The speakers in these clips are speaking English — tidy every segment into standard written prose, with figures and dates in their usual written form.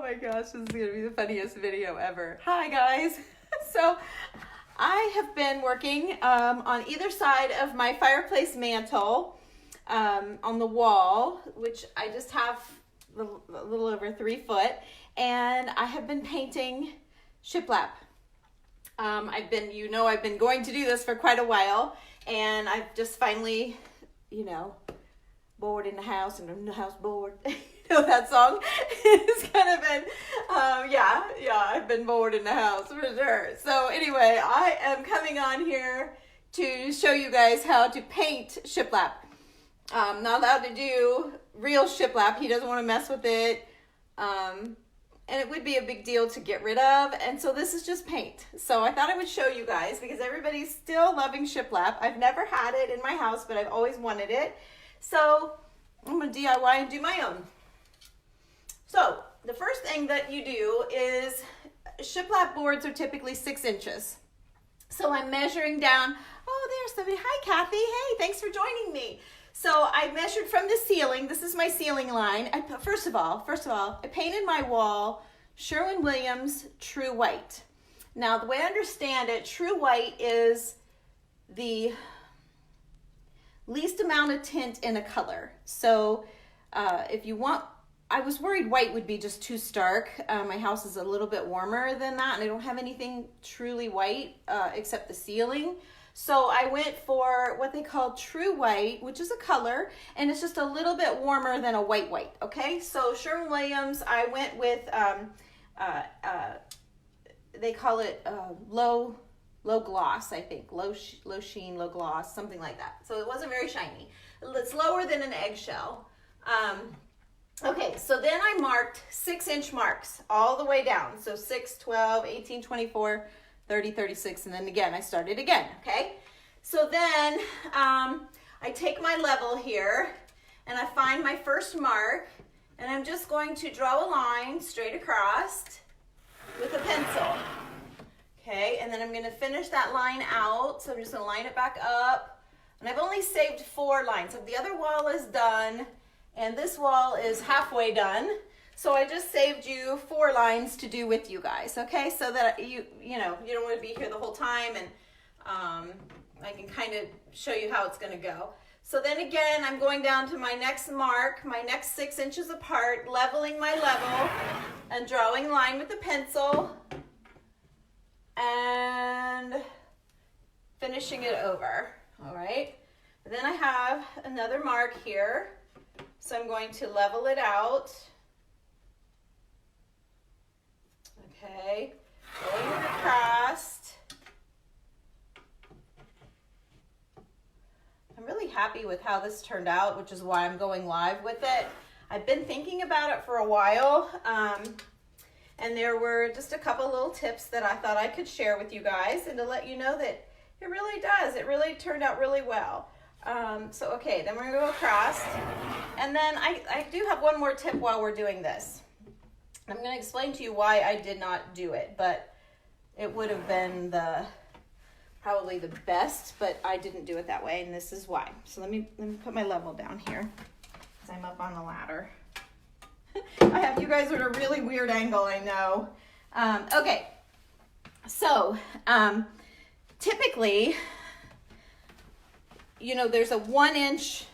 my gosh, this is gonna be the funniest video ever. Hi guys. So I have been working on either side of my fireplace mantle on the wall, which I just have a little over 3 foot, and I have been painting shiplap. I've been going to do this for quite a while, and I've just finally, bored in the house and I'm the house bored. You know that song? It's kind of been, I've been bored in the house for sure. So anyway, I am coming on here to show you guys how to paint shiplap. I'm not allowed to do real shiplap. He doesn't want to mess with it. And it would be a big deal to get rid of. And so this is just paint. So I thought I would show you guys because everybody's still loving shiplap. I've never had it in my house, but I've always wanted it. So I'm going to DIY and do my own. So the first thing that you do is shiplap boards are typically 6 inches. So I'm measuring down. Oh, there's somebody. Hi, Kathy. Hey, thanks for joining me. So I measured from the ceiling. This is my ceiling line. First of all, I painted my wall Sherwin-Williams True White. Now, the way I understand it, True White is the least amount of tint in a color. So if you want, I was worried white would be just too stark. My house is a little bit warmer than that, and I don't have anything truly white except the ceiling. So I went for what they call True White, which is a color, and it's just a little bit warmer than a white, okay? So Sherwin-Williams, I went with, they call it low gloss, I think. Low sheen, low gloss, something like that. So it wasn't very shiny. It's lower than an eggshell. Okay, so then I marked 6-inch marks all the way down. So 6, 12, 18, 24, 30, 36, and then again, I started again, okay? So then I take my level here and I find my first mark, and I'm just going to draw a line straight across with a pencil. Okay, and then I'm gonna finish that line out. So I'm just gonna line it back up. And I've only saved 4 lines. So the other wall is done, and this wall is halfway done. So I just saved you 4 lines to do with you guys, okay? So that you don't want to be here the whole time, and I can kind of show you how it's going to go. So then again, I'm going down to my next mark, my next 6 inches apart, leveling my level, and drawing a line with the pencil, and finishing it over, all right? And then I have another mark here, so I'm going to level it out. Okay, going across. I'm really happy with how this turned out, which is why I'm going live with it. I've been thinking about it for a while, and there were just a couple little tips that I thought I could share with you guys, and to let you know that it really does. It really turned out really well. So okay, then we're gonna go across, and then I do have one more tip while we're doing this. I'm going to explain to you why I did not do it, but it would have been probably the best, but I didn't do it that way, and this is why. So let me put my level down here, because I'm up on a ladder. I have you guys at a really weird angle, I know. Okay, so typically, there's a 1-inch,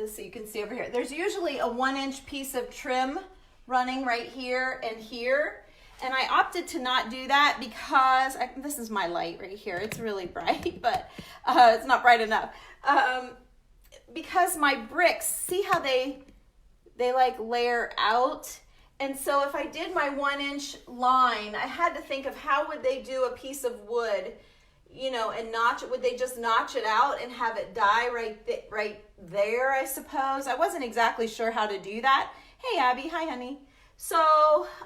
so you can see over here, there's usually a 1-inch piece of trim running right here and here, and I opted to not do that because this is my light right here. It's really bright, but it's not bright enough, because my bricks, see how they like layer out, and so if I did my 1-inch line, I had to think of how would they do a piece of wood, and notch it. Would they just notch it out and have it die right there, I suppose? I wasn't exactly sure how to do that. Hey, Abby. Hi, honey. So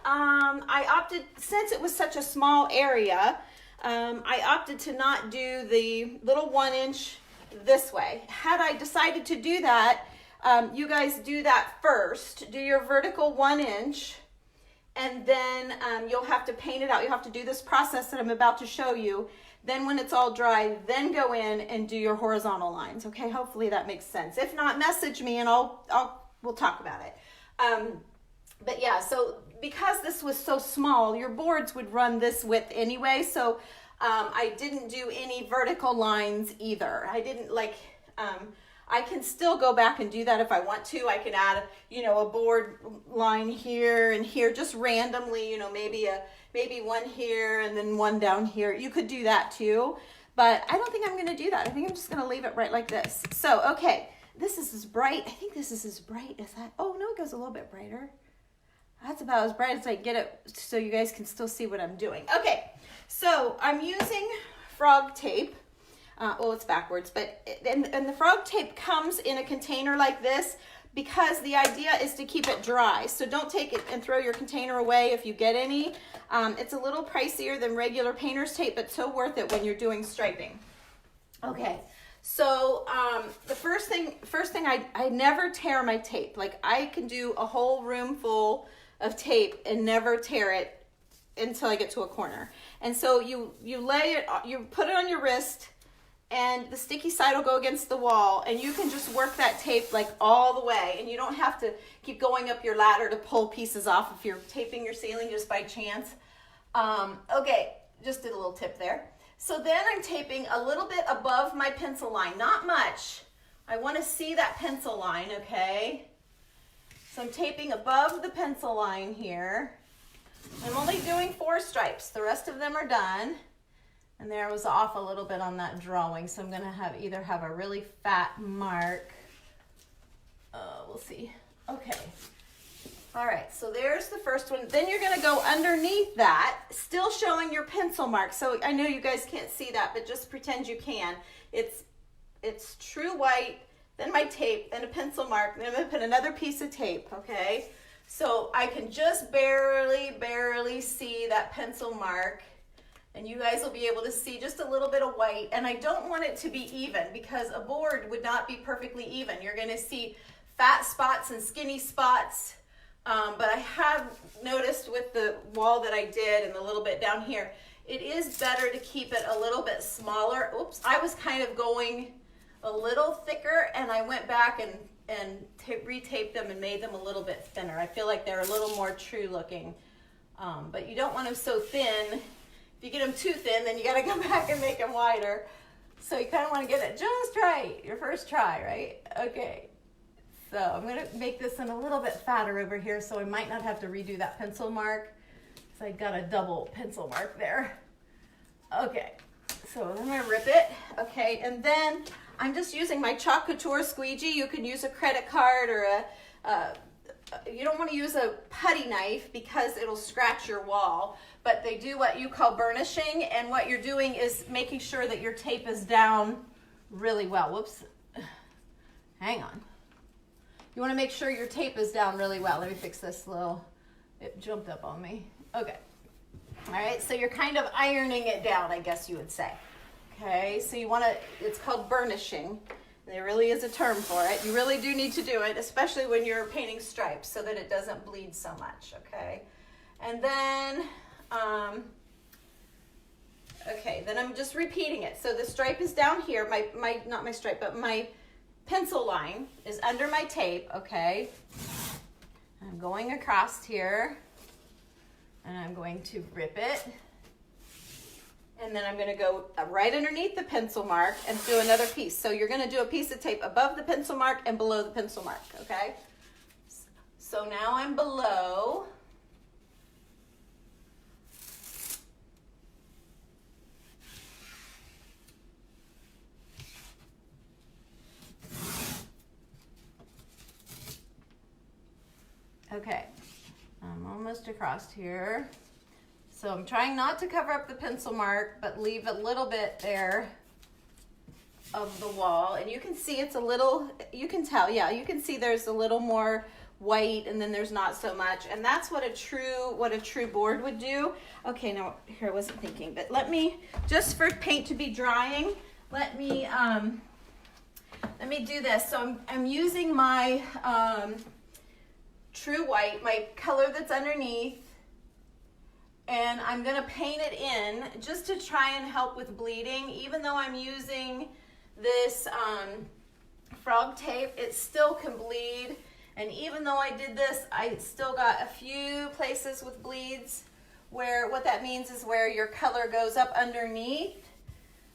I opted, since it was such a small area, I opted to not do the little 1-inch this way. Had I decided to do that, you guys do that first. Do your vertical 1-inch, and then you'll have to paint it out. You'll have to do this process that I'm about to show you. Then when it's all dry, then go in and do your horizontal lines. Okay, hopefully that makes sense. If not, message me and we'll talk about it. But yeah, so because this was so small, your boards would run this width anyway. So I didn't do any vertical lines either. I didn't like, I can still go back and do that if I want to. I can add, you know, a board line here and here, just randomly, you know, maybe one here and then one down here. You could do that too, but I don't think I'm going to do that. I think I'm just going to leave it right like this. So, okay, this is as bright. I think this is as bright as that. Oh, no, it goes a little bit brighter. That's about as bright as I get it so you guys can still see what I'm doing. Okay, so I'm using frog tape. Well, it's backwards, but and the frog tape comes in a container like this because the idea is to keep it dry. So don't take it and throw your container away if you get any. It's a little pricier than regular painter's tape, but so worth it when you're doing striping. Okay, so the first thing I never tear my tape. Like I can do a whole room full of tape and never tear it until I get to a corner. And so you lay it, you put it on your wrist, and the sticky side will go against the wall, and you can just work that tape like all the way, and you don't have to keep going up your ladder to pull pieces off if you're taping your ceiling just by chance. Okay, just did a little tip there. So then I'm taping a little bit above my pencil line, not much. I want to see that pencil line, okay? So I'm taping above the pencil line here. I'm only doing 4 stripes. The rest of them are done. And there was off a little bit on that drawing, so I'm going to either have a really fat mark. We'll see. Okay. All right, so there's the first one. Then you're going to go underneath that, still showing your pencil mark. So I know you guys can't see that, but just pretend you can. It's true white, then my tape, then a pencil mark, then I'm going to put another piece of tape, okay? So I can just barely see that pencil mark. And you guys will be able to see just a little bit of white. And I don't want it to be even because a board would not be perfectly even. You're going to see fat spots and skinny spots. But I have noticed with the wall that I did and the little bit down here, it is better to keep it a little bit smaller. Oops, I was kind of going a little thicker, and I went back and retaped them and made them a little bit thinner. I feel like they're a little more true looking. But you don't want them so thin. If you get them too thin, then you got to go back and make them wider. So you kind of want to get it just right, your first try, right? Okay, so I'm going to make this one a little bit fatter over here, so I might not have to redo that pencil mark. So I got a double pencil mark there. Okay, so I'm going to rip it. Okay, and then I'm just using my Chalk Couture squeegee. You can use a credit card or you don't want to use a putty knife because it'll scratch your wall, but they do what you call burnishing, and what you're doing is making sure that your tape is down really well. Whoops, hang on. You want to make sure your tape is down really well. Let me fix this it jumped up on me. Okay, all right, so you're kind of ironing it down, I guess you would say. Okay, so you want to, it's called burnishing. There really is a term for it. You really do need to do it, especially when you're painting stripes so that it doesn't bleed so much, okay? And then, then I'm just repeating it. So the stripe is down here, not my stripe, but my pencil line is under my tape, okay? I'm going across here, and I'm going to rip it. And then I'm going to go right underneath the pencil mark and do another piece. So you're going to do a piece of tape above the pencil mark and below the pencil mark, okay? So now I'm below. Okay, I'm almost across here. So I'm trying not to cover up the pencil mark, but leave a little bit there of the wall. And you can see it's a little, you can tell, yeah, you can see there's a little more white and then there's not so much. And that's what a true board would do. Okay, now here I wasn't thinking, but let me, just for paint to be drying, let me do this. So I'm using my true white, my color that's underneath, and I'm going to paint it in just to try and help with bleeding. Even though I'm using this frog tape, it still can bleed. And even though I did this, I still got a few places with bleeds where what that means is where your color goes up underneath.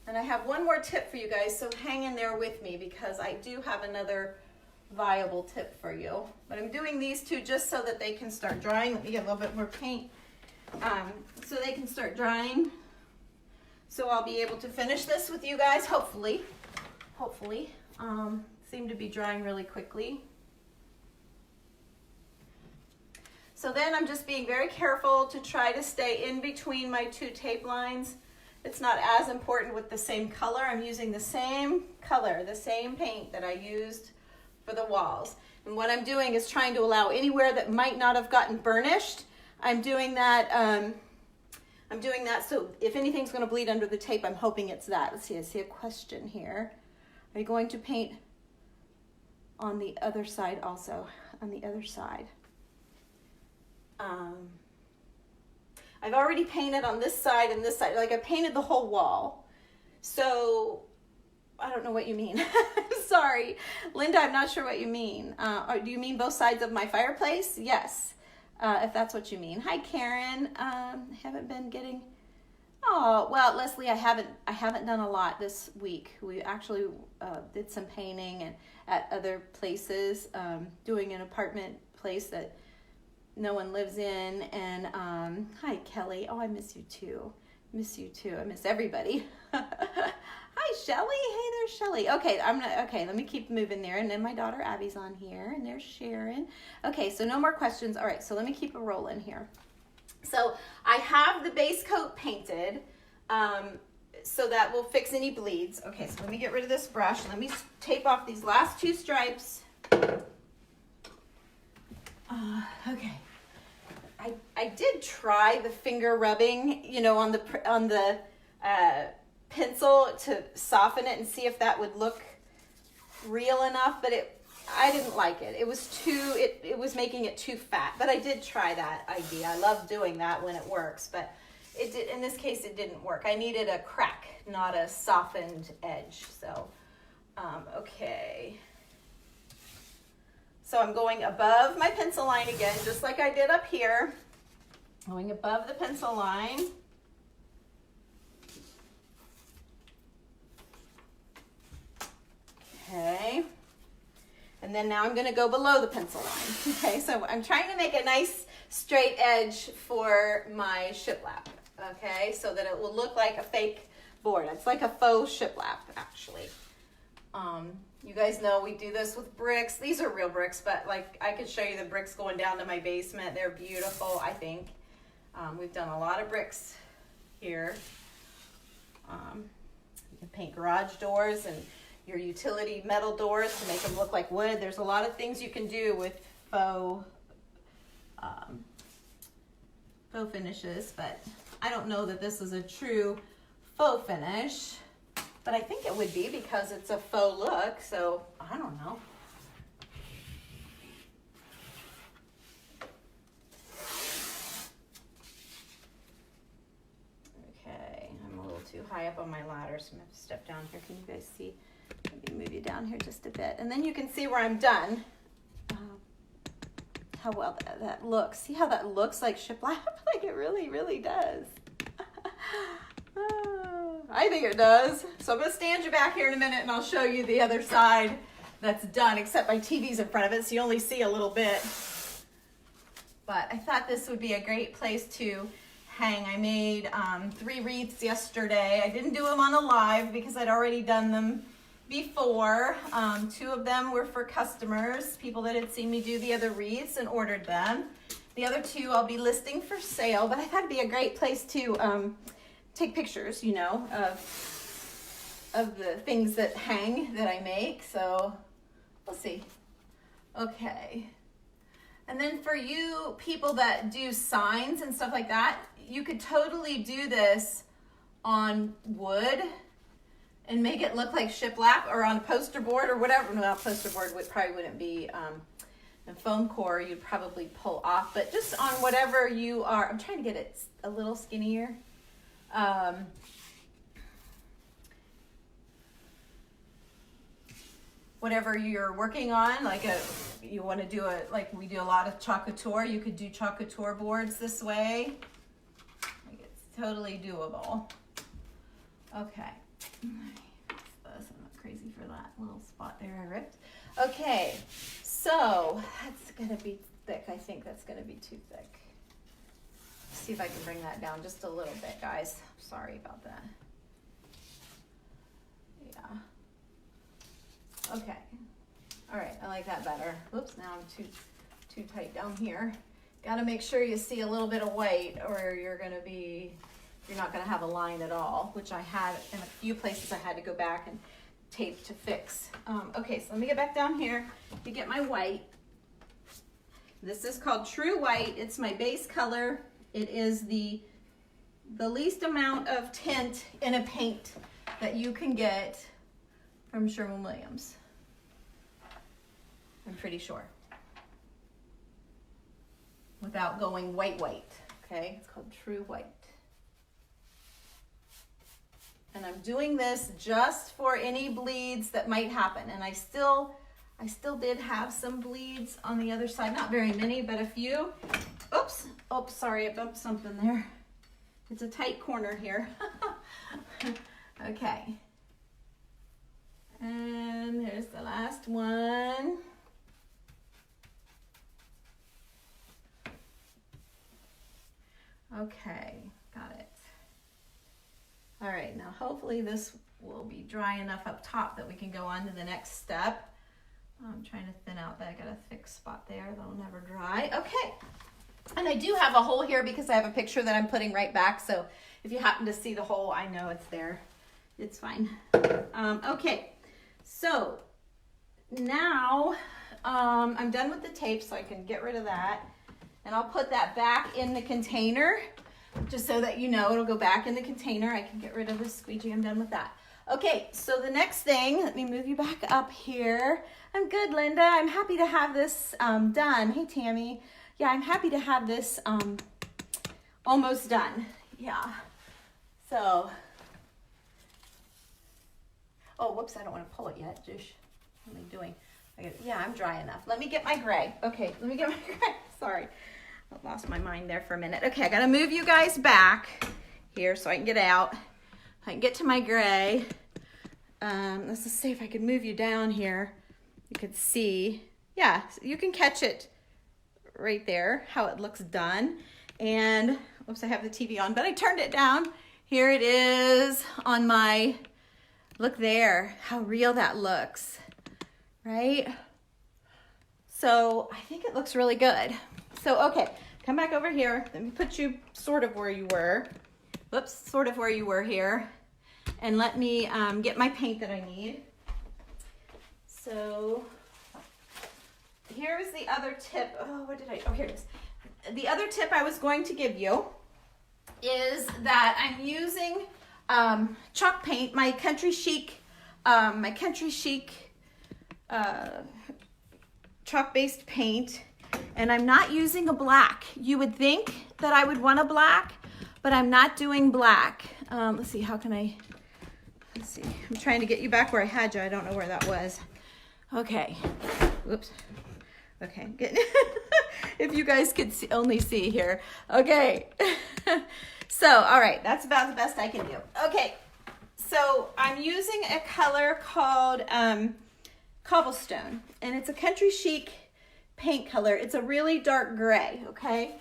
And I have one more tip for you guys, so hang in there with me because I do have another viable tip for you. But I'm doing these two just so that they can start drying. Let me get a little bit more paint so they can start drying. So I'll be able to finish this with you guys, hopefully. Hopefully. Seem to be drying really quickly. So then I'm just being very careful to try to stay in between my two tape lines. It's not as important with the same color. I'm using the same color, the same paint that I used for the walls. And what I'm doing is trying to allow anywhere that might not have gotten burnished. I'm doing that so if anything's going to bleed under the tape, I'm hoping it's that. Let's see, I see a question here. Are you going to paint on the other side also? On the other side. I've already painted on this side and this side. Like I painted the whole wall. So I don't know what you mean. I'm sorry. Linda, I'm not sure what you mean. Or do you mean both sides of my fireplace? Yes, if that's what you mean. Hi, Karen. Haven't been getting... Oh, well, Leslie, I haven't done a lot this week. We actually did some painting and at other places, doing an apartment place that no one lives in. And hi, Kelly. Oh, I miss you too. Miss you too. I miss everybody. Hi, Shelly. Hey there, Shelly. Okay, let me keep moving there. And then my daughter Abby's on here, and there's Sharon. Okay, so no more questions. All right, so let me keep it rolling here. So I have the base coat painted, so that will fix any bleeds. Okay, so let me get rid of this brush. Let me tape off these last two stripes. Okay. I did try the finger rubbing, you know, on the pencil to soften it and see if that would look real enough, but I didn't like it. It was it was making it too fat, but I did try that idea. I love doing that when it works, but in this case it didn't work. I needed a crack, not a softened edge. So, okay. So I'm going above my pencil line again, just like I did up here. Going above the pencil line. Okay. And then now I'm going to go below the pencil line. Okay, so I'm trying to make a nice straight edge for my shiplap. Okay, so that it will look like a fake board. It's like a faux shiplap, actually. You guys know we do this with bricks. These are real bricks, but like I could show you the bricks going down to my basement. They're beautiful, I think. We've done a lot of bricks here. You can paint garage doors and your utility metal doors to make them look like wood. There's a lot of things you can do with faux finishes, but I don't know that this is a true faux finish, but I think it would be because it's a faux look, so I don't know. Okay, I'm a little too high up on my ladder, so I'm going to step down here. Can you guys see? Let me move you down here just a bit. And then you can see where I'm done. How well that looks. See how that looks like shiplap? Like it really, really does. I think it does. So I'm going to stand you back here in a minute and I'll show you the other side that's done, except my TV's in front of it, so you only see a little bit. But I thought this would be a great place to hang. I made 3 wreaths yesterday. I didn't do them on a live because I'd already done them before. 2 of them were for customers, people that had seen me do the other wreaths and ordered them. The other 2 I'll be listing for sale, but I thought it'd be a great place to take pictures, you know, of the things that hang that I make. So we'll see. Okay. And then for you people that do signs and stuff like that, you could totally do this on wood and make it look like shiplap, or on a poster board or whatever. Well, poster board probably wouldn't be, and foam core you'd probably pull off, but just on whatever you are. I'm trying to get it a little skinnier. Whatever you're working on, like you want to do it, like we do a lot of choc couture, you could do choc couture boards this way. Like it's totally doable. Okay. I'm not crazy for that little spot there I ripped. Okay, so that's gonna be thick. I think that's gonna be too thick. Let's see if I can bring that down just a little bit, guys. Sorry about that. Yeah. Okay. All right, I like that better. Whoops, now I'm too tight down here. Got to make sure you see a little bit of white, or you're not gonna have a line at all, which I had in a few places. I had to go back and tape to fix. Okay, so let me get back down here to get my white. This is called True White. It's my base color. It is the least amount of tint in a paint that you can get from Sherwin-Williams. I'm pretty sure. Without going white, okay? It's called True White. And I'm doing this just for any bleeds that might happen. And I still did have some bleeds on the other side. Not very many, but a few. Oops. Oh, sorry, I bumped something there. It's a tight corner here. Okay. And there's the last one. Okay, got it. All right, now hopefully this will be dry enough up top that we can go on to the next step. I'm trying to thin out that. I got a thick spot there that'll never dry. Okay, and I do have a hole here because I have a picture that I'm putting right back. So if you happen to see the hole, I know it's there. It's fine. Okay, so now I'm done with the tape, so I can get rid of that. And I'll put that back in the container, just so that you know it'll go back in the container. I can get rid of the squeegee. I'm done with that. Okay, so the next thing, let me move you back up here. I'm good, Linda. I'm happy to have this done. Hey, Tammy. Yeah, I'm happy to have this almost done. Yeah. So, oh, whoops, I don't want to pull it yet. Just, what am I doing? Yeah, I'm dry enough. Let me get my gray. Okay, let me get my gray. Sorry, I lost my mind there for a minute. Okay, I gotta move you guys back here so I can get out. I can get to my gray. Let's just see if I can move you down here. You could see, yeah, you can catch it right there, how it looks done. And, oops, I have the TV on, but I turned it down. Here it is on my, look there, how real that looks, right? So I think it looks really good. So, okay, come back over here. Let me put you sort of where you were. Whoops, sort of where you were here. And let me get my paint that I need. So here's the other tip. Oh, here it is. The other tip I was going to give you is that I'm using chalk paint, my Country Chic chalk-based paint, and I'm not using a black. You would think that I would want a black, but I'm not doing black. Let's see, let's see. I'm trying to get you back where I had you. I don't know where that was. Okay, whoops. Okay, if you guys could only see here. Okay, so, all right, that's about the best I can do. Okay, so I'm using a color called Cobblestone, and it's a Country Chic paint color. It's a really dark gray, okay?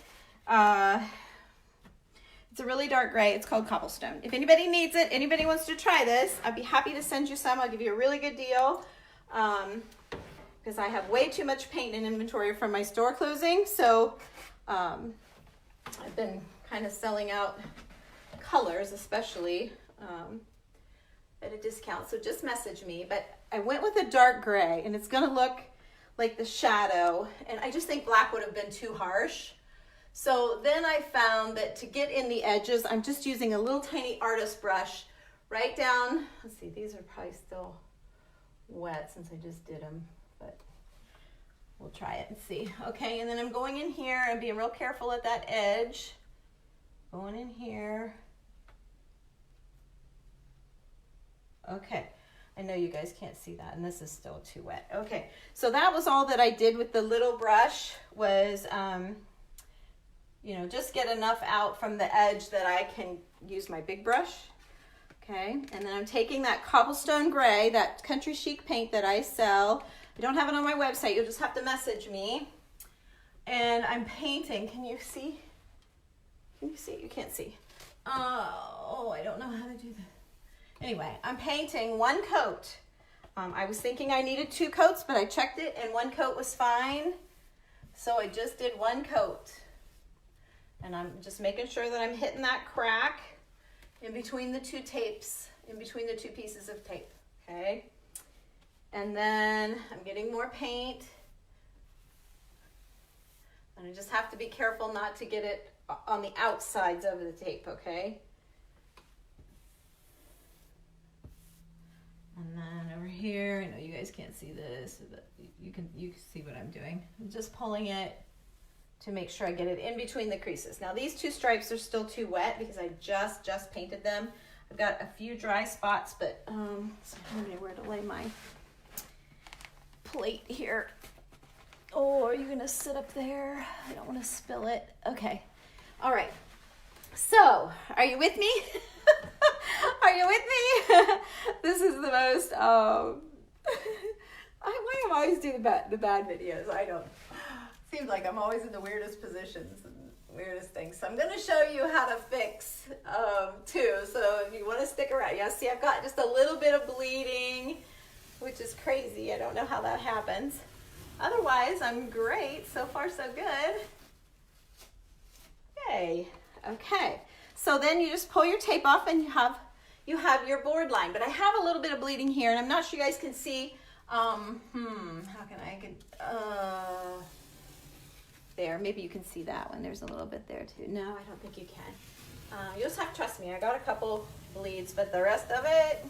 It's a really dark gray. It's called Cobblestone. If anybody needs it, anybody wants to try this, I'd be happy to send you some. I'll give you a really good deal because I have way too much paint in inventory from my store closing. So I've been kind of selling out colors, especially at a discount. So just message me. But I went with a dark gray, and it's going to look like the shadow. And I just think black would have been too harsh. So then I found that to get in the edges, I'm just using a little tiny artist brush right down. Let's see, these are probably still wet since I just did them, but we'll try it and see. Okay, and then I'm going in here and being real careful at that edge. Going in here. Okay, I know you guys can't see that, and this is still too wet. Okay, so that was all that I did with the little brush was, you know, just get enough out from the edge that I can use my big brush. Okay, and then I'm taking that cobblestone gray, that country chic paint that I sell. I don't have it on my website. You'll just have to message me. And I'm painting. Can you see? Can you see? You can't see. Oh, I don't know how to do that. Anyway, I'm painting one coat. I was thinking I needed 2 coats, but I checked it and 1 coat was fine. So I just did 1 coat. And I'm just making sure that I'm hitting that crack in between the 2 tapes, in between the 2 pieces of tape, okay? And then I'm getting more paint. And I just have to be careful not to get it on the outsides of the tape, okay? And then over here, I know you guys can't see this, but you can see what I'm doing. I'm just pulling it to make sure I get it in between the creases. Now these 2 stripes are still too wet because I just painted them. I've got a few dry spots, but so I don't know where to lay my plate here. Oh, are you gonna sit up there? I don't want to spill it. Okay. All right. So, are you with me? Are you with me? This is the most, why am I always doing the bad videos? I don't. Seems like I'm always in the weirdest positions and weirdest things. So I'm going to show you how to fix, too. So if you want to stick around. Yeah, see, I've got just a little bit of bleeding, which is crazy. I don't know how that happens. Otherwise, I'm great. So far, so good. Yay. Okay. So then you just pull your tape off and you have your board line. But I have a little bit of bleeding here, and I'm not sure you guys can see. How can I get, there. Maybe you can see that one. There's a little bit there too. No, I don't think you can. You just have to trust me. I got a couple bleeds, but the rest of it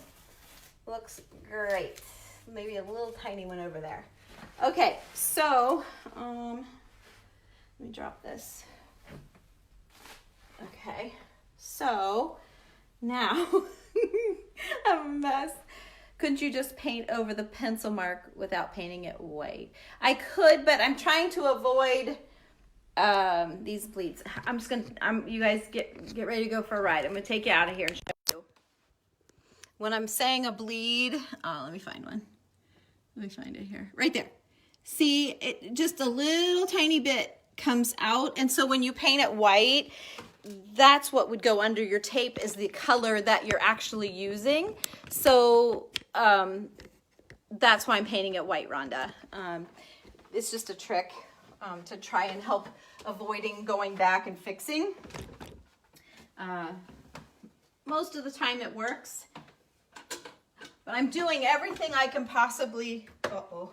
looks great. Maybe a little tiny one over there. Okay, so let me drop this. Okay, so now I'm a mess. Couldn't you just paint over the pencil mark without painting it white? I could, but I'm trying to avoid these bleeds. You guys get ready to go for a ride. I'm gonna take you out of here and show you. When I'm saying a bleed, let me find one. Let me find it here. Right there. See, it just a little tiny bit comes out. And so when you paint it white, that's what would go under your tape is the color that you're actually using. So that's why I'm painting it white, Rhonda. It's just a trick to try and help avoiding going back and fixing. Most of the time it works, but I'm doing everything I can possibly. Uh-oh,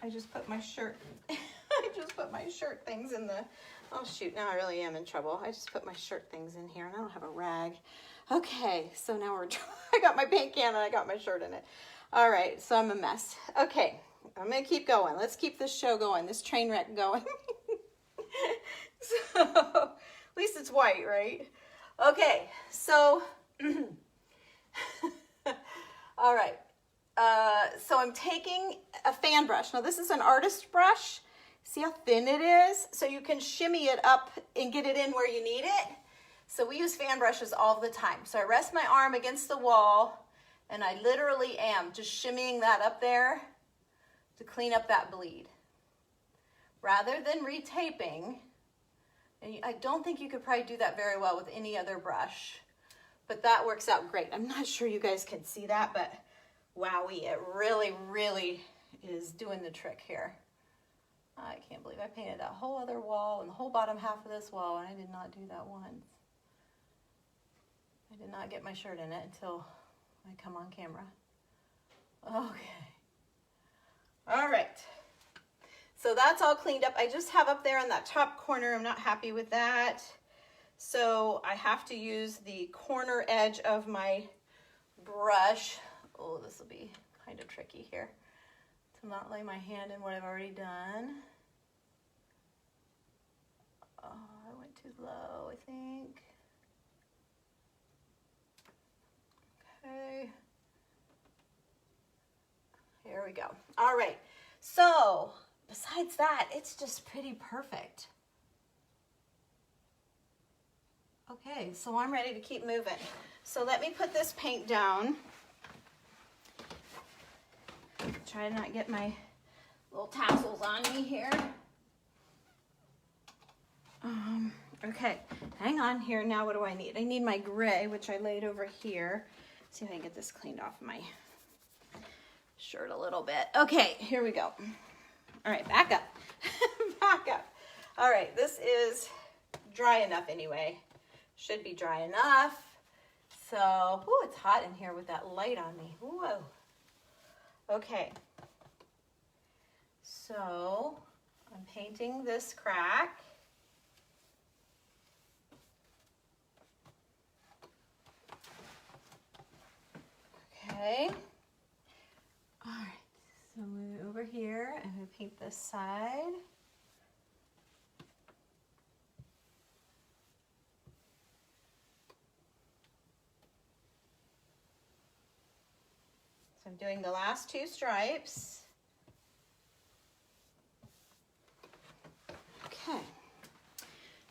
I just put my shirt. I just put my shirt things in the. Oh shoot! Now I really am in trouble. I just put my shirt things in here, and I don't have a rag. Okay, so now I got my paint can and I got my shirt in it. All right, so I'm a mess. Okay, I'm gonna keep going. Let's keep this show going. This train wreck going. So at least it's white, right? Okay, so all right. So I'm taking a fan brush. Now this is an artist brush. See how thin it is? So you can shimmy it up and get it in where you need it. So we use fan brushes all the time. So I rest my arm against the wall and I literally am just shimmying that up there to clean up that bleed. Rather than retaping, and I don't think you could probably do that very well with any other brush, but that works out great. I'm not sure you guys can see that, but wowie, it really, really is doing the trick here. I can't believe I painted that whole other wall and the whole bottom half of this wall, and I did not do that once. I did not get my shirt in it until I come on camera. Okay. All right. So that's all cleaned up. I just have up there in that top corner, I'm not happy with that. So I have to use the corner edge of my brush. Oh, this will be kind of tricky here to not lay my hand in what I've already done. Oh, I went too low, I think. Okay. There we go. All right. So besides that, it's just pretty perfect. Okay, so I'm ready to keep moving. So let me put this paint down. Try to not get my little tassels on me here. Okay, hang on here. Now what do I need? I need my gray, which I laid over here. See if I can get this cleaned off my shirt a little bit. Okay, here we go. All right, back up. Back up. All right, this is dry enough anyway. Should be dry enough. So, oh, it's hot in here with that light on me. Whoa. Okay. So, I'm painting this crack. Okay. All right. So, move over here and we paint this side. I'm doing the last two stripes. Okay,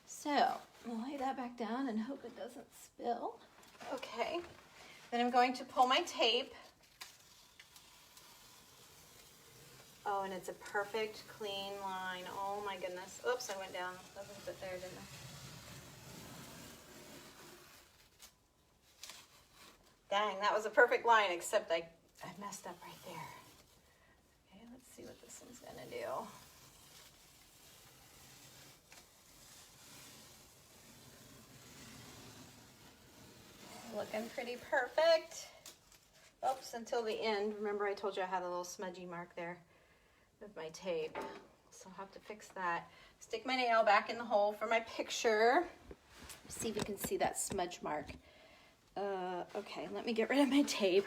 so I'll lay that back down and hope it doesn't spill. Okay, then I'm going to pull my tape. Oh, and it's a perfect clean line. Oh my goodness. Oops, I went down a little bit there, didn't I? Dang, that was a perfect line, except I messed up right there. Okay, let's see what this one's gonna do. Looking pretty perfect. Oops, until the end. Remember I told you I had a little smudgy mark there with my tape. So I'll have to fix that. Stick my nail back in the hole for my picture. See if you can see that smudge mark. Okay, let me get rid of my tape.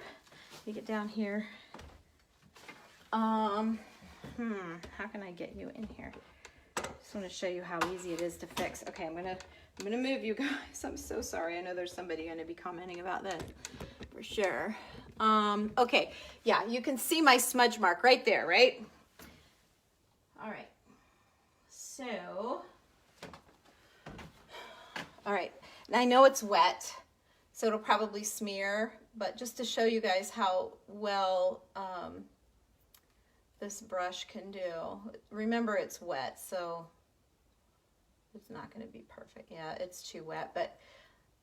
Let me get down here. How can I get you in here? Just want to show you how easy it is to fix. Okay, I'm gonna move you guys. I'm so sorry. I know there's somebody gonna be commenting about that for sure. Okay, yeah, you can see my smudge mark right there, right? All right. So, all right. Now I know it's wet, so it'll probably smear, but just to show you guys how well this brush can do. Remember, it's wet, so it's not going to be perfect. Yeah, it's too wet, but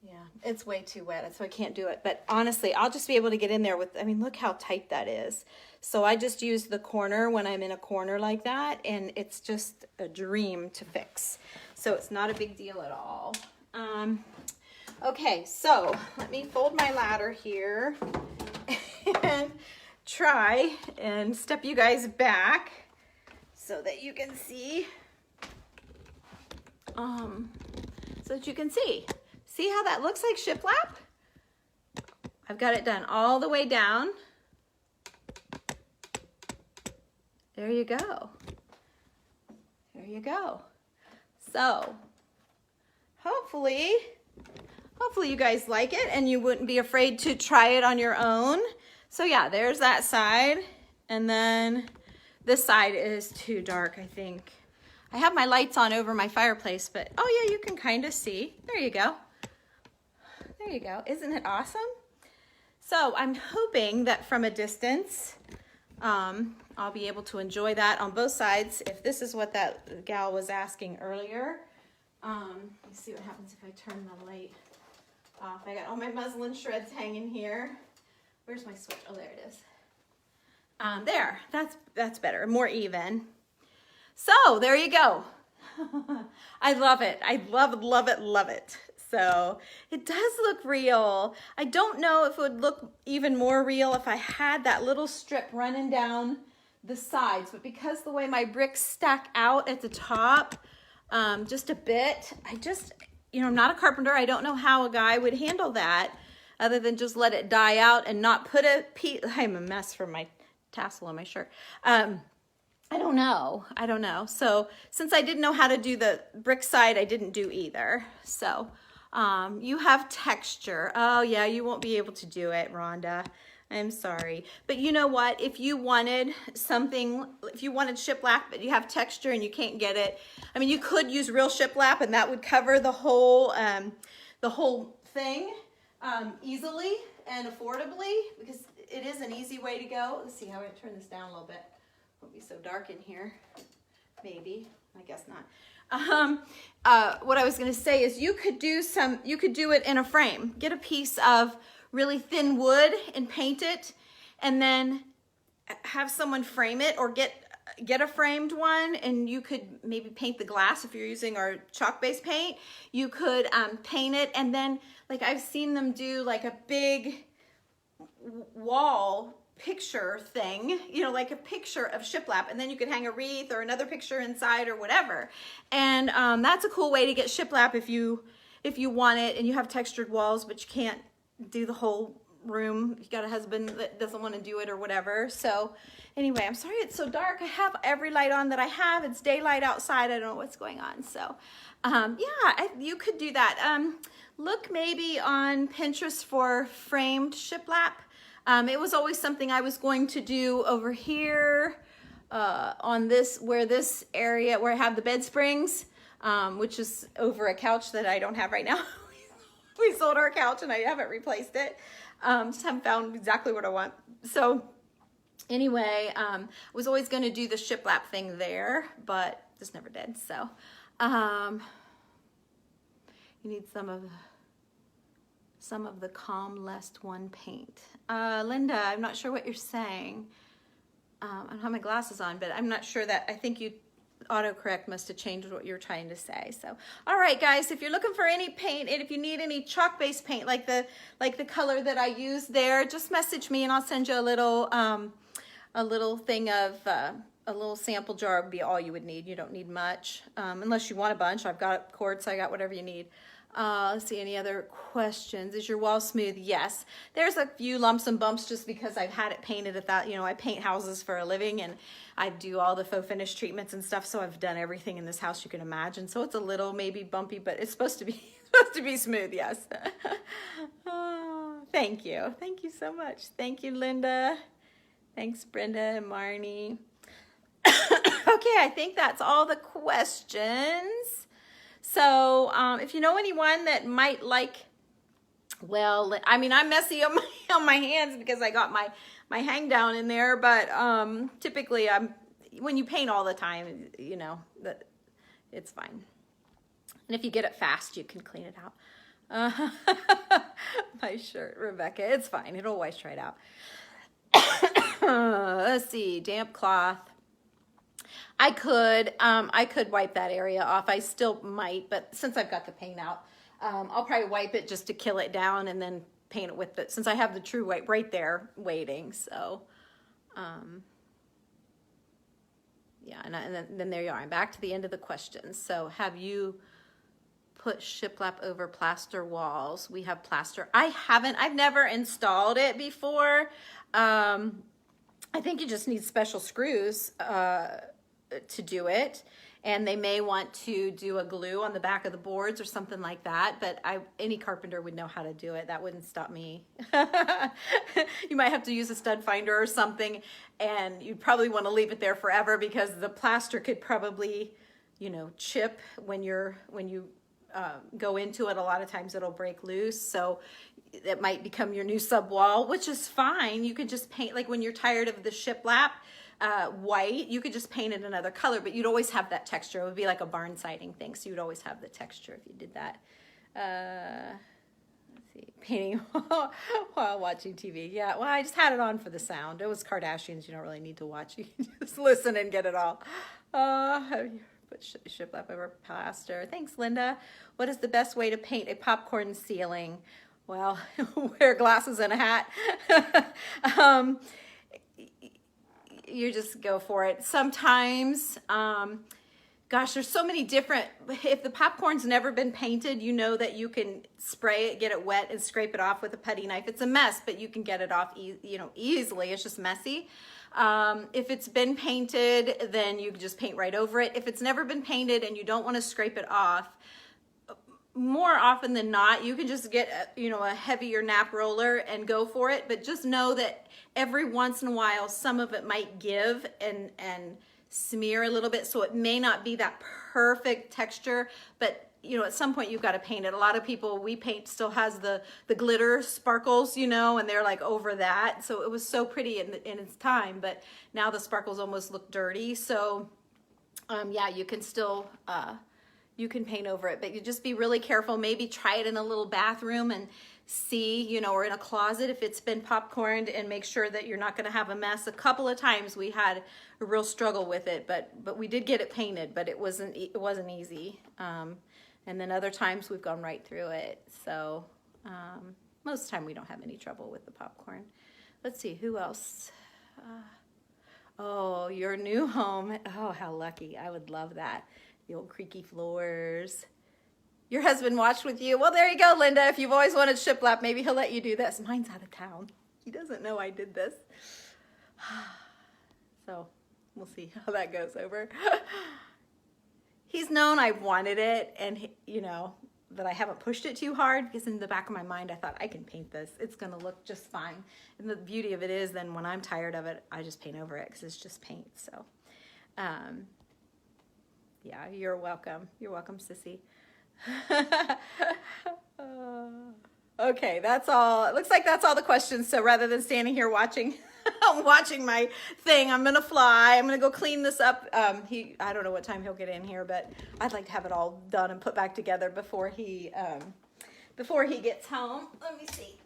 yeah, it's way too wet, so I can't do it. But honestly, I'll just be able to get in there with, I mean, look how tight that is. So I just use the corner when I'm in a corner like that, and it's just a dream to fix. So it's not a big deal at all. Okay, so let me fold my ladder here and try and step you guys back so that you can see. So that you can see. See how that looks like shiplap? I've got it done all the way down. There you go. There you go. So hopefully you guys like it and you wouldn't be afraid to try it on your own. So yeah, there's that side. And then this side is too dark, I think. I have my lights on over my fireplace, but oh yeah, you can kind of see. There you go. There you go. Isn't it awesome? So I'm hoping that from a distance, I'll be able to enjoy that on both sides. If this is what that gal was asking earlier, let's see what happens if I turn the light off. I got all my muslin shreds hanging here. Where's my switch? Oh, there it is. There, that's better, more even. So there you go. I love it. I love it. So it does look real. I don't know if it would look even more real if I had that little strip running down the sides, but because the way my bricks stack out at the top, just a bit, I'm not a carpenter. I don't know how a guy would handle that other than just let it die out and not put a piece. I'm a mess from my tassel on my shirt. I don't know. So since I didn't know how to do the brick side, I didn't do either. So you have texture. Oh yeah, you won't be able to do it, Rhonda. I'm sorry. But you know what? If you wanted something, if you wanted shiplap, but you have texture and you can't get it, I mean, you could use real shiplap and that would cover the whole thing easily and affordably, because it is an easy way to go. Let's see how I turn this down a little bit. Won't be so dark in here. Maybe. I guess not. What I was going to say is you could do it in a frame. Get a piece of really thin wood and paint it, and then have someone frame it, or get a framed one, and you could maybe paint the glass if you're using our chalk-based paint. You could paint it, and then like I've seen them do like a big wall picture thing, you know, like a picture of shiplap, and then you could hang a wreath or another picture inside or whatever. And that's a cool way to get shiplap if you want it and you have textured walls but you can't do the whole room. You got a husband that doesn't want to do it or whatever. So anyway, I'm sorry it's so dark. I have every light on that I have. It's daylight outside. I don't know what's going on. So yeah, you could do that. Look maybe on Pinterest for framed shiplap. It was always something I was going to do over here on this, where this area where I have the bed springs, which is over a couch that I don't have right now. We sold our couch and I haven't replaced it. Just haven't found exactly what I want. So anyway, was always going to do the shiplap thing there, but just never did. So you need some of the Calm Lest One paint. Linda, I'm not sure what you're saying. I don't have my glasses on, but I'm not sure that, I think you autocorrect must have changed what you're trying to say. So, all right, guys, if you're looking for any paint, and if you need any chalk-based paint like the color that I use there, just message me and I'll send you a little thing of a little sample jar would be all you would need. You don't need much unless you want a bunch. I've got quartz. I got whatever you need. Let's see, any other questions? Is your wall smooth? Yes. There's a few lumps and bumps just because I've had it painted at that, you know, I paint houses for a living and I do all the faux finish treatments and stuff, so I've done everything in this house you can imagine. So it's a little maybe bumpy, but it's supposed to be smooth, yes. Oh, thank you. Thank you so much. Thank you, Linda. Thanks, Brenda and Marnie. Okay, I think that's all the questions. So if you know anyone that might like, well, I mean, I'm messy on my hands because I got my hang down in there, but typically when you paint all the time, you know, that it's fine. And if you get it fast, you can clean it out. My shirt, Rebecca, it's fine. It'll always dry it out. Let's see, damp cloth. I could wipe that area off. I still might, but since I've got the paint out, I'll probably wipe it just to kill it down and then paint it with it, since I have the true white right there waiting. So, yeah, and then there you are. I'm back to the end of the questions. So have you put shiplap over plaster walls? We have plaster. I haven't. I've never installed it before. I think you just need special screws to do it, and they may want to do a glue on the back of the boards or something like that, but any carpenter would know how to do it. That wouldn't stop me. You might have to use a stud finder or something, and you'd probably want to leave it there forever because the plaster could probably, you know, chip when you go into it. A lot of times it'll break loose, so it might become your new sub wall, which is fine. You could just paint, like when you're tired of the shiplap white, you could just paint it another color, but you'd always have that texture. It would be like a barn siding thing, so you'd always have the texture if you did that. Let's see, painting while watching TV. Yeah, well, I just had it on for the sound. It was Kardashians. You don't really need to watch. You can just listen and get it all. Put shiplap over plaster. Thanks, Linda. What is the best way to paint a popcorn ceiling? Well, wear glasses and a hat. You just go for it. Sometimes, gosh, there's so many different, if the popcorn's never been painted, you know that you can spray it, get it wet, and scrape it off with a putty knife. It's a mess, but you can get it off easily. It's just messy. If it's been painted, then you can just paint right over it. If it's never been painted and you don't want to scrape it off, more often than not, you can just get a heavier nap roller and go for it. But just know that every once in a while, some of it might give and smear a little bit. So it may not be that perfect texture, but at some point you've got to paint it. A lot of people we paint still has the glitter sparkles, and they're like over that. So it was so pretty in its time, but now the sparkles almost look dirty. So yeah, you can still, you can paint over it, but you just be really careful. Maybe try it in a little bathroom and see, or in a closet if it's been popcorned, and make sure that you're not going to have a mess. A couple of times we had a real struggle with it, but we did get it painted, but it wasn't easy. And then other times we've gone right through it. So most of the time we don't have any trouble with the popcorn. Let's see, who else? Oh, your new home. Oh, how lucky. I would love that. The old creaky floors. Your husband watched with you. Well, there you go, Linda. If you've always wanted shiplap, maybe he'll let you do this. Mine's out of town. He doesn't know I did this. So we'll see how that goes over. He's known I've wanted it, and that I haven't pushed it too hard, because in the back of my mind, I thought I can paint this. It's going to look just fine. And the beauty of it is then when I'm tired of it, I just paint over it, because it's just paint. So, yeah, you're welcome. You're welcome, sissy. Okay, that's all. It looks like that's all the questions. So rather than standing here watching my thing, I'm gonna fly. I'm gonna go clean this up. I don't know what time he'll get in here, but I'd like to have it all done and put back together before he gets home. Let me see.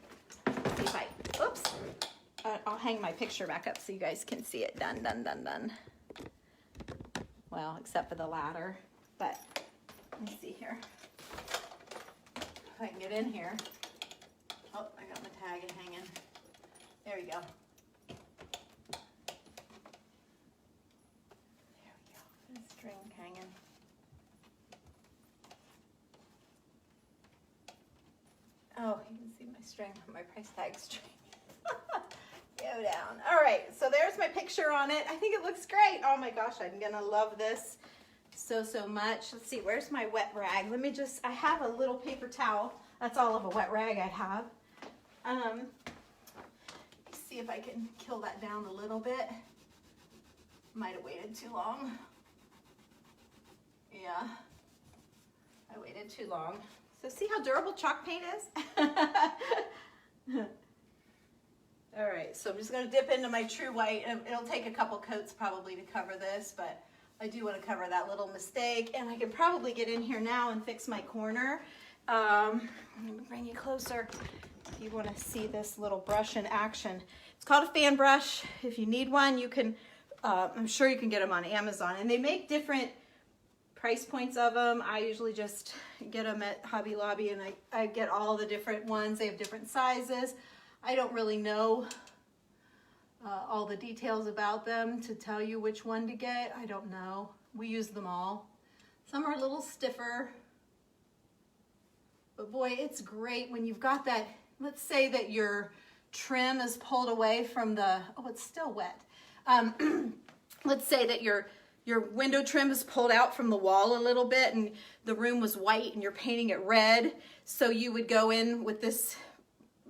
See if oops. I'll hang my picture back up so you guys can see it. Done. Well, except for the ladder, but let me see here. If I can get in here. Oh, I got my tag hanging. There we go. There we go. The string hanging. Oh, you can see my string, my price tag string. Go down. All right, so there's my picture on it. I think it looks great. Oh my gosh, I'm gonna love this so much. Let's see, where's my wet rag? I have a little paper towel. That's all of a wet rag I have. Let's see if I can kill that down a little bit. Might have waited too long. Yeah, I waited too long. So see how durable chalk paint is? All right, so I'm just gonna dip into my true white. It'll take a couple coats probably to cover this, but I do want to cover that little mistake, and I can probably get in here now and fix my corner. Let me bring you closer if you want to see this little brush in action. It's called a fan brush. If you need one, you can, I'm sure you can get them on Amazon, and they make different price points of them. I usually just get them at Hobby Lobby, and I get all the different ones. They have different sizes. I don't really know all the details about them to tell you which one to get. I don't know. We use them all. Some are a little stiffer, but boy, it's great when you've got that. Let's say that your trim is pulled away from the, oh, it's still wet. Let's say that your window trim is pulled out from the wall a little bit, and the room was white and you're painting it red. So you would go in with this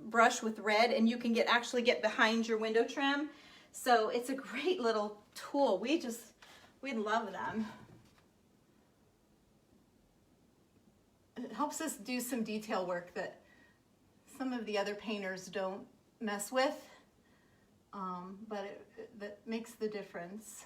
brush with red, and you can actually get behind your window trim. So it's a great little tool. We love them. It helps us do some detail work that some of the other painters don't mess with, but that makes the difference.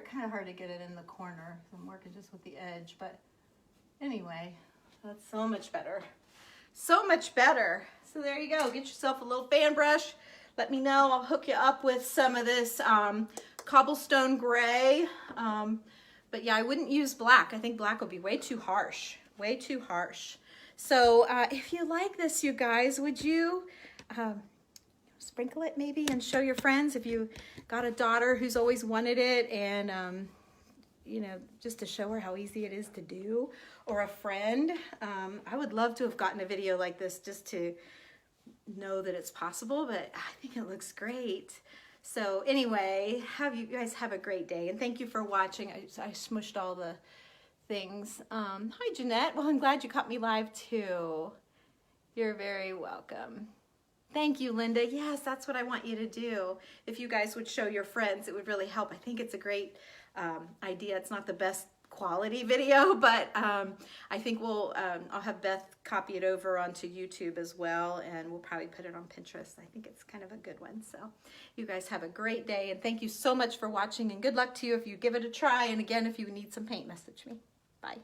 Kind of hard to get it in the corner. I'm working just with the edge, but anyway, that's so much better. So much better. So there you go. Get yourself a little fan brush. Let me know. I'll hook you up with some of this cobblestone gray. But yeah, I wouldn't use black. I think black would be way too harsh. Way too harsh. So if you like this, you guys, would you sprinkle it maybe and show your friends if you got a daughter who's always wanted it, and just to show her how easy it is to do, or a friend. I would love to have gotten a video like this just to know that it's possible, but I think it looks great. So anyway, you guys have a great day, and thank you for watching. I smushed all the things. Hi, Jeanette. Well, I'm glad you caught me live too. You're very welcome. Thank you, Linda. Yes, that's what I want you to do. If you guys would show your friends, it would really help. I think it's a great idea. It's not the best quality video, but I think I'll have Beth copy it over onto YouTube as well, and we'll probably put it on Pinterest. I think it's kind of a good one. So you guys have a great day, and thank you so much for watching, and good luck to you if you give it a try. And again, if you need some paint, message me. Bye.